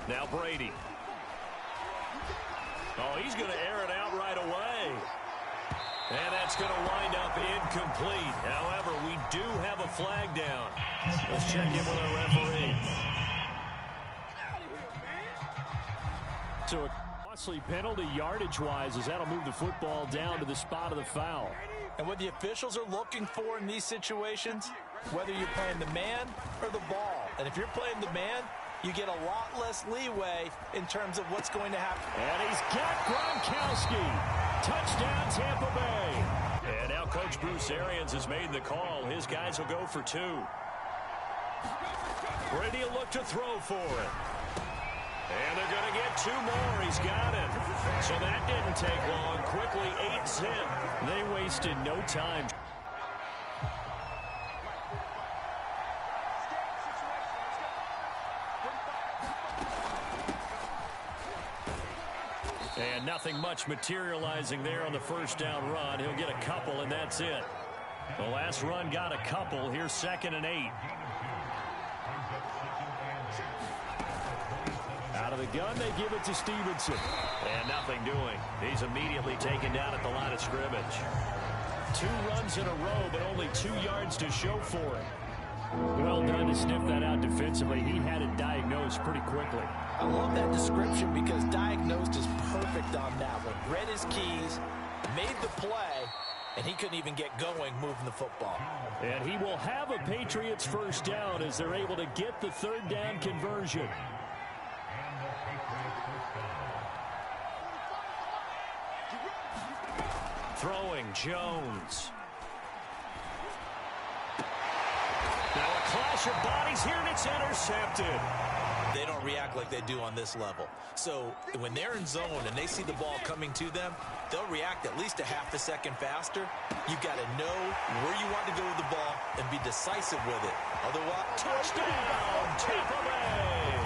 Now Brady. Oh, he's going to air it out right away. And that's going to wind up incomplete. However, we do have a flag down. Let's check in with our referee. So a costly penalty yardage-wise as that'll move the football down to the spot of the foul. And what the officials are looking for in these situations, whether you're playing the man or the ball. And if you're playing the man, you get a lot less leeway in terms of what's going to happen. And he's got Gronkowski. Touchdown, Tampa Bay. And now Coach Bruce Arians has made the call. His guys will go for 2. Brady will look to throw for it. And they're going to get 2 more. He's got it. So that didn't take long. Quickly 8-zip. They wasted no time. And nothing much materializing there on the first down run. He'll get a couple, and that's it. The last run got a couple. Here's 2nd and 8. Out of the gun, they give it to Stevenson. And nothing doing. He's immediately taken down at the line of scrimmage. 2 runs in a row, but only 2 yards to show for it. Well done to sniff that out defensively. He had it diagnosed pretty quickly. I love that description because diagnosed is perfect on that one. Read his keys, made the play, and he couldn't even get going moving the football. And he will have a Patriots first down as they're able to get the 3rd down conversion. Throwing Jones. Now a clash of bodies here, and it's intercepted. They don't react like they do on this level. So when they're in zone and they see the ball coming to them, they'll react at least a half a second faster. You've got to know where you want to go with the ball and be decisive with it. Otherwise, Touchdown, Tampa Bay.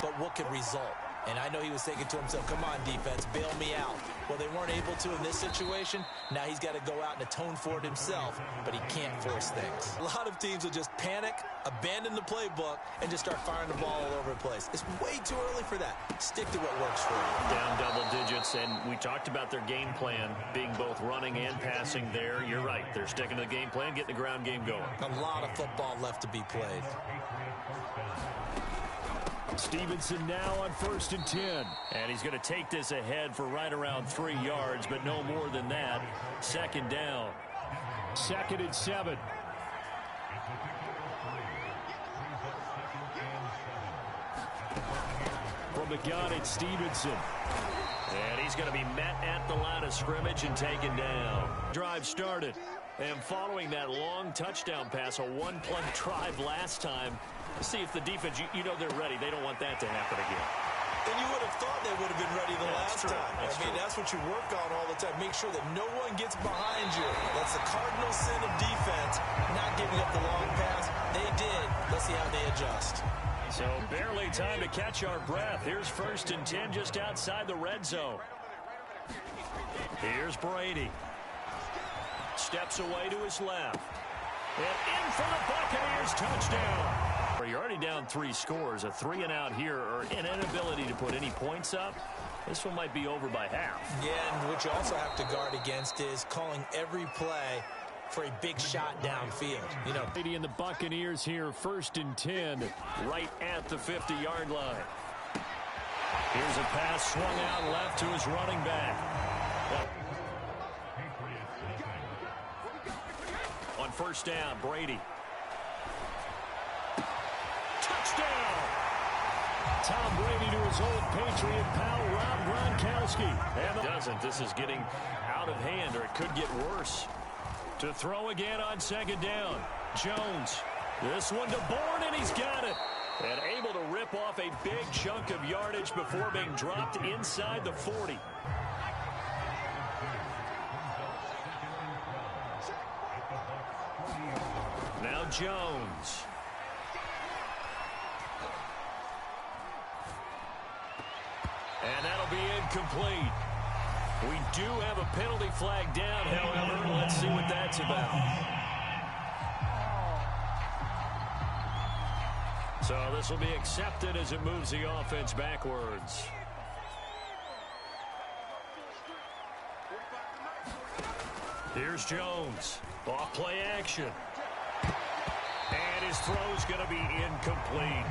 But what could result? And I know he was thinking to himself, come on, defense, bail me out. Well, they weren't able to in this situation. Now he's got to go out and atone for it himself, but he can't force things. A lot of teams will just panic, abandon the playbook, and just start firing the ball all over the place. It's way too early for that. Stick to what works for you. Down double digits, and we talked about their game plan being both running and passing there. You're right. They're sticking to the game plan, getting the ground game going. A lot of football left to be played. Stevenson now on 1st and 10. And he's going to take this ahead for right around 3 yards, but no more than that. 2nd down. 2nd and 7. From the gun, it's Stevenson. And he's going to be met at the line of scrimmage and taken down. Drive started. And following that long touchdown pass, a 1-play drive last time, see if the defense, you know they're ready. They don't want that to happen again. And you would have thought they would have been ready the last time. That's what you work on all the time. Make sure that no one gets behind you. That's the cardinal sin of defense, not giving up the long pass. They did. Let's see how they adjust. So barely time to catch our breath. Here's 1st and 10 just outside the red zone. Here's Brady. Steps away to his left. And in for the Buccaneers, touchdown. You're already down 3 scores. A 3-and-out here, or an inability to put any points up. This one might be over by half. Yeah, and what you also have to guard against is calling every play for a big shot downfield. You know, Brady and the Buccaneers here, 1st and 10, right at the 50-yard line. Here's a pass swung out left to his running back. On 1st down, Brady. Touchdown! Tom Brady to his old Patriot pal, Rob Gronkowski. And doesn't. This is getting out of hand, or it could get worse. To throw again on 2nd down. Jones. This one to Bourne, and he's got it. And able to rip off a big chunk of yardage before being dropped inside the 40. Now Jones. And that'll be incomplete. We do have a penalty flag down, however. Let's see what that's about. So this will be accepted as it moves the offense backwards. Here's Jones. Off play action. And his throw's going to be incomplete.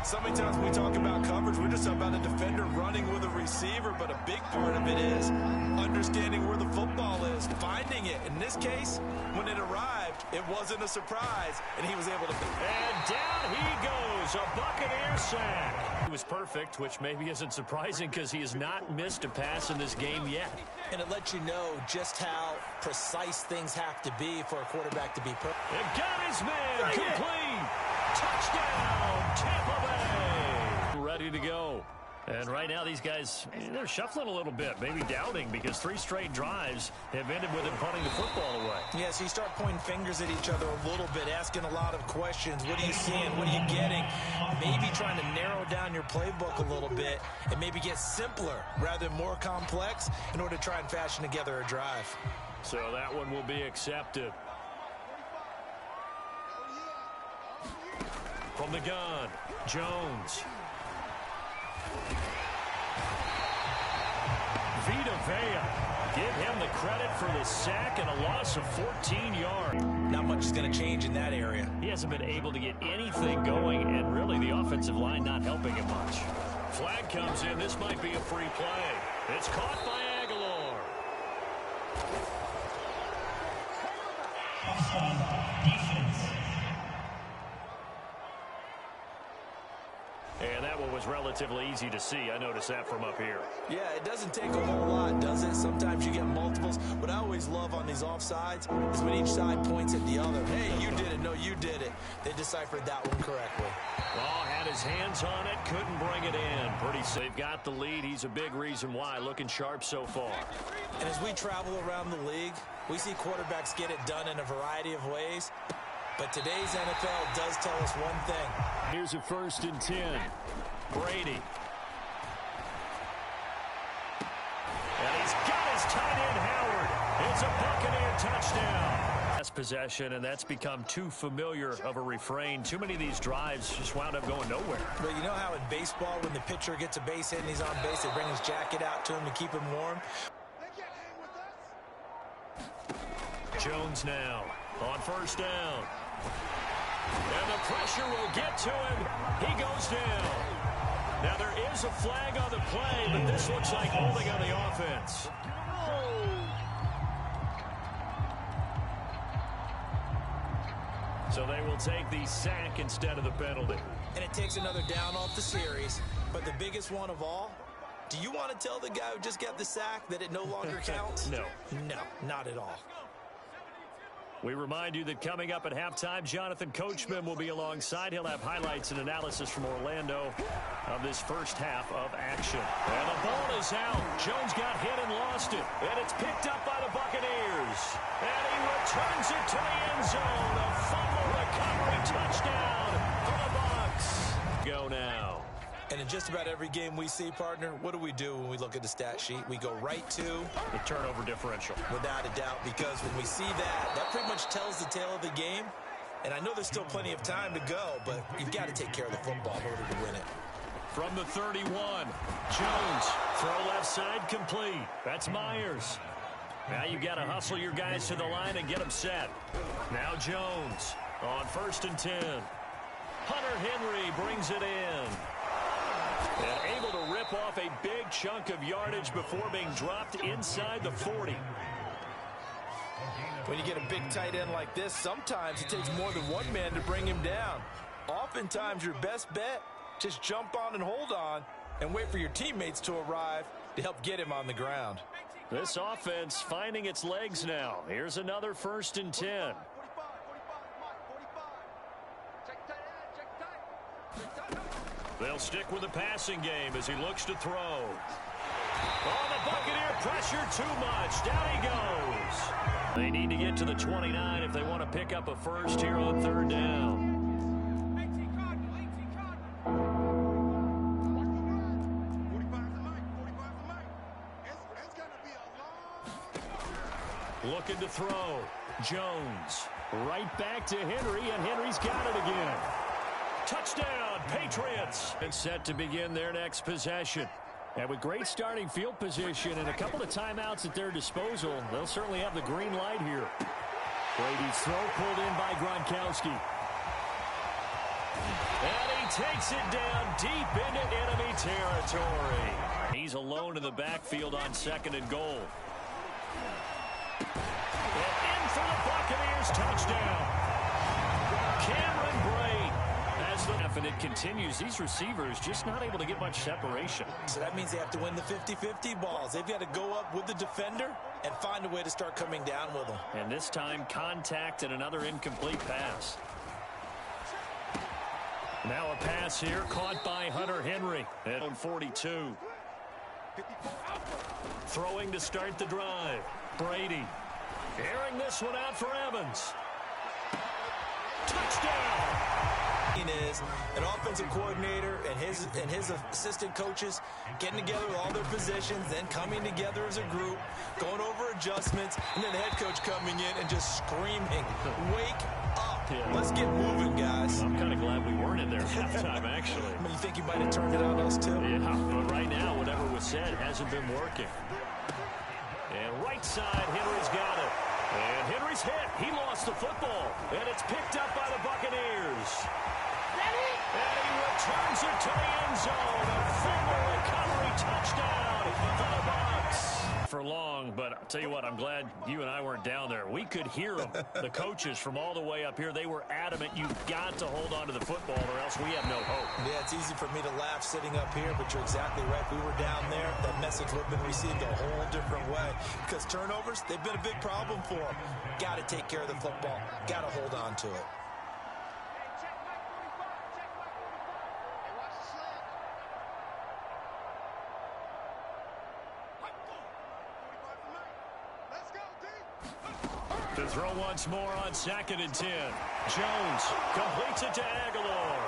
So many times when we talk about coverage, we're just about a defender running with a receiver, but a big part of it is understanding where the football is, finding it. In this case, when it arrived, it wasn't a surprise, and he was able to... And down he goes, a Buccaneer sack. He was perfect, which maybe isn't surprising because he has not missed a pass in this game yet. And it lets you know just how precise things have to be for a quarterback to be perfect. And got his man, complete. Touchdown, Tampa Bay. Ready to go. And right now these guys, they're shuffling a little bit, maybe doubting, because 3 straight drives have ended with him punting the football away. Yeah, so you start pointing fingers at each other a little bit, asking a lot of questions. What are you seeing? What are you getting? Maybe trying to narrow down your playbook a little bit and maybe get simpler rather than more complex in order to try and fashion together a drive. So that one will be accepted. From the gun, Jones. Vita Vea, give him the credit for the sack and a loss of 14 yards. Not much is going to change in that area. He hasn't been able to get anything going, and really the offensive line not helping him much. Flag comes in. This might be a free play. It's caught by Aguilar. And that one was relatively easy to see. I noticed that from up here. Yeah, it doesn't take a whole lot, does it? Sometimes you get multiples. What I always love on these offsides is when each side points at the other. Hey, you did it. No, you did it. They deciphered that one correctly. Oh, had his hands on it. Couldn't bring it in. Pretty safe. They've got the lead. He's a big reason why. Looking sharp so far. And as we travel around the league, we see quarterbacks get it done in a variety of ways. But today's NFL does tell us one thing. Here's a 1st and 10. Brady. And he's got his tight end, Howard. It's a Buccaneer touchdown. Last possession, and that's become too familiar of a refrain. Too many of these drives just wound up going nowhere. Well, you know how in baseball, when the pitcher gets a base hit and he's on base, they bring his jacket out to him to keep him warm? Jones now on 1st down. And the pressure will get to him. He goes down. Now there is a flag on the play, but this looks like holding on the offense. So they will take the sack instead of the penalty. And it takes another down off the series. But the biggest one of all, do you want to tell the guy who just got the sack that it no longer counts? No. No, not at all. We remind you that coming up at halftime, Jonathan Coachman will be alongside. He'll have highlights and analysis from Orlando of this first half of action. And the ball is out. Jones got hit and lost it. And it's picked up by the Buccaneers. And he returns it to the end zone. A fumble recovery touchdown for the Bucs. Go now. And in just about every game we see, partner, what do we do when we look at the stat sheet? We go right to the turnover differential. Without a doubt, because when we see that, that pretty much tells the tale of the game. And I know there's still plenty of time to go, but you've got to take care of the football in order to win it. From the 31, Jones, throw left side complete. That's Myers. Now you've got to hustle your guys to the line and get them set. Now Jones on 1st and 10. Hunter Henry brings it in. And able to rip off a big chunk of yardage before being dropped inside the 40. When you get a big tight end like this, sometimes it takes more than one man to bring him down. Oftentimes, your best bet, just jump on and hold on and wait for your teammates to arrive to help get him on the ground. This offense finding its legs now. Here's another 1st and 10. They'll stick with the passing game as he looks to throw. Oh, the Buccaneer pressure too much. Down he goes. They need to get to the 29 if they want to pick up a first here on 3rd down. Looking to throw. Jones right back to Henry, and Henry's got it again. Touchdown, Patriots. And set to begin their next possession. And with great starting field position and a couple of timeouts at their disposal, they'll certainly have the green light here. Brady's throw pulled in by Gronkowski. And he takes it down deep into enemy territory. He's alone in the backfield on 2nd and goal. And in for the Buccaneers touchdown. Cameron Brate. And it continues. These receivers just not able to get much separation. So that means they have to win the 50-50 balls. They've got to go up with the defender and find a way to start coming down with them. And this time, contact and another incomplete pass. Now a pass here caught by Hunter Henry at 42. Throwing to start the drive. Brady airing this one out for Evans. Touchdown! Is an offensive coordinator and his assistant coaches getting together with all their positions, then coming together as a group, going over adjustments, and then the head coach coming in and just screaming, "Wake up! Yeah. Let's get moving, guys." I'm kind of glad we weren't in there at halftime, actually. I mean, you think you might have turned it on us too? Yeah, but right now, whatever was said hasn't been working. And right side, Henry's got it. And Henry's hit. He lost the football. And it's picked up by the Buccaneers. And he returns it to the end zone. A fumble recovery touchdown for the Bucs. For long, but I'll tell you what, I'm glad you and I weren't down there. We could hear them. The coaches from all the way up here, they were adamant. You've got to hold on to the football or else we have no hope. Yeah, it's easy for me to laugh sitting up here, but you're exactly right. If we were down there, that message would have been received a whole different way. Because turnovers, they've been a big problem for them. Got to take care of the football. Got to hold on to it. To throw once more on 2nd and 10. Jones completes it to Aguilar.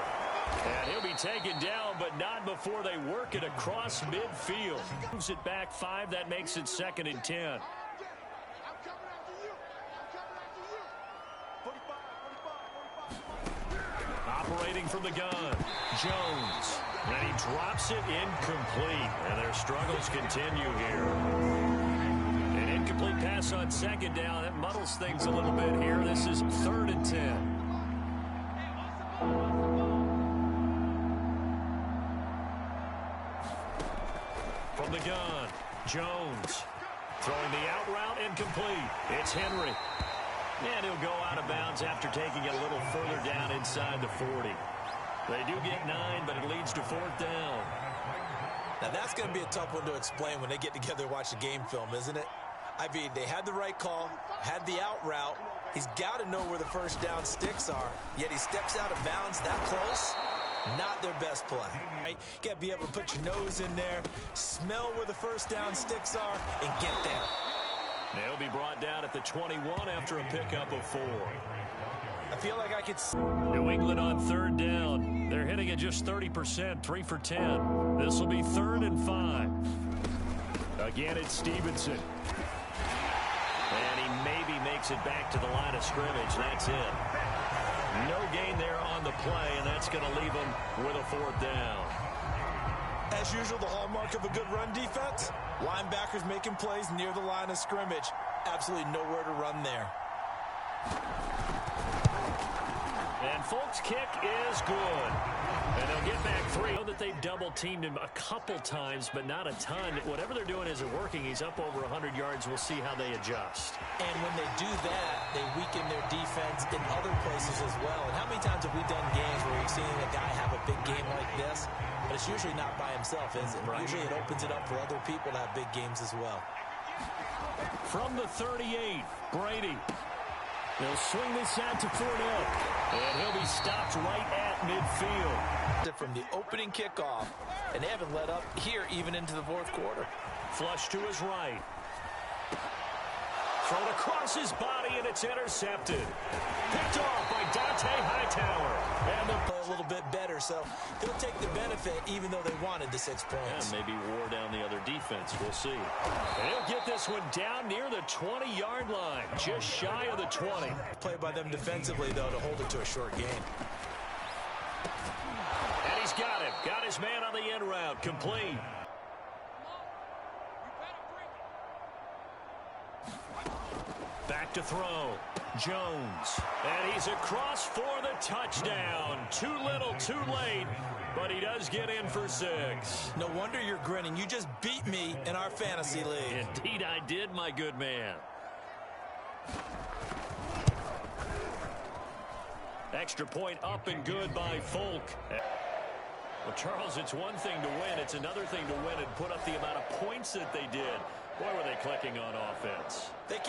And he'll be taken down, but not before they work it across midfield. Moves it back 5. That makes it 2nd and 10. Operating from the gun. Jones. And he drops it incomplete. And their struggles continue here. Incomplete pass on 2nd down. That muddles things a little bit here. This is 3rd and 10. From the gun, Jones. Throwing the out route incomplete. It's Henry. And he'll go out of bounds after taking it a little further down inside the 40. They do get 9, but it leads to 4th down. Now that's going to be a tough one to explain when they get together and watch the game film, isn't it? I mean, they had the right call, had the out route. He's got to know where the first down sticks are, yet he steps out of bounds that close. Not their best play. Right? You got to be able to put your nose in there, smell where the first down sticks are, and get there. They'll be brought down at the 21 after a pickup of 4. I feel like I could... New England on 3rd down. They're hitting at just 30%, 3 for 10. This will be 3rd and 5. Again, it's Stevenson. And he maybe makes it back to the line of scrimmage. That's it. No gain there on the play, and that's going to leave him with a 4th down. As usual, the hallmark of a good run defense, linebackers making plays near the line of scrimmage. Absolutely nowhere to run there. And Folk's kick is good. And they'll get back 3. I know that they've double-teamed him a couple times, but not a ton. Whatever they're doing isn't working. He's up over 100 yards. We'll see how they adjust. And when they do that, they weaken their defense in other places as well. And how many times have we done games where we've seen a guy have a big game like this? But it's usually not by himself, is it? Right. Usually it opens it up for other people to have big games as well. From the 38, Brady. They'll swing this out to Fournette. And he'll be stopped right at midfield. From the opening kickoff, and they haven't let up here even into the 4th quarter. Flush to his right. Thrown across his body, and it's intercepted. Picked off by Dante Hightower. And they'll play a little bit better, so he'll take the benefit even though they wanted the 6 points. And maybe wore down the other defense. We'll see. And he'll get this one down near the 20-yard line, just shy of the 20. Play by them defensively, though, to hold it to a short game. Got his man on the end route, complete. Back to throw. Jones. And he's across for the touchdown. Too little, too late. But he does get in for 6. No wonder you're grinning. You just beat me in our fantasy league. Indeed I did, my good man. Extra point up and good by Folk. Well, Charles, it's one thing to win. It's another thing to win and put up the amount of points that they did. Boy, were they clicking on offense. They can't